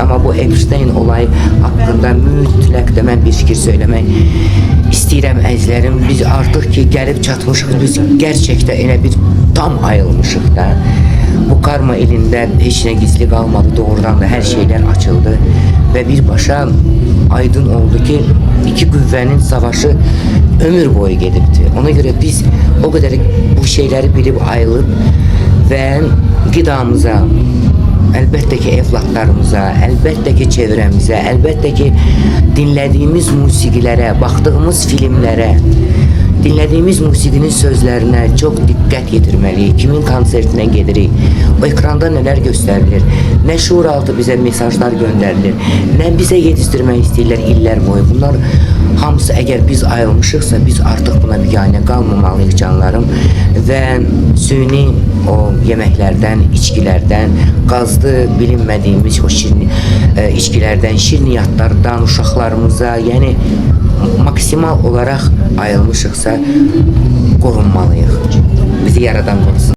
Ama bu Epstein olayı hakkında mütləq də mən bir fikir söyləmək istəyirəm əzizlərim. Biz artıq ki gəlib çatmışıq, biz gerçekten elə bir tam ayılmışıq da. Bu karma elində heç nə gizli qalmadı, doğrudan da hər şeylər açıldı və birbaşa aydın oldu ki iki qüvvənin savaşı ömür boyu gedibdi. Ona göre biz o kadar bu şeyləri bilib ayılıb və qidamıza, əlbəttə ki evlatlarımıza, əlbəttə ki çevrəmizə, əlbəttə ki dinlədiyimiz musiqilərə, baxdığımız filmlərə, dinlediğimiz musiqinin sözlerine çok dikkat yetirmeliyiz. Kimin konsertine gedirik? O ekranda neler gösterilir? Ne şuur altı bize mesajlar gönderilir? Ne bize yetiştirmek istəyirlər iller boyu? Bunlar hamısı eğer biz ayrılmışıqsa biz artık buna biganə qalmamalıyıq canlarım. Ve süni o yemeklerden, içkilerden, gazlı bilinmediğimiz o şirin içkilerden, şirniyatlardan uşaqlarımıza, yani maksimal olarak ayrılmışıqsa korunmalıyıq. Bizi yaradan korusun.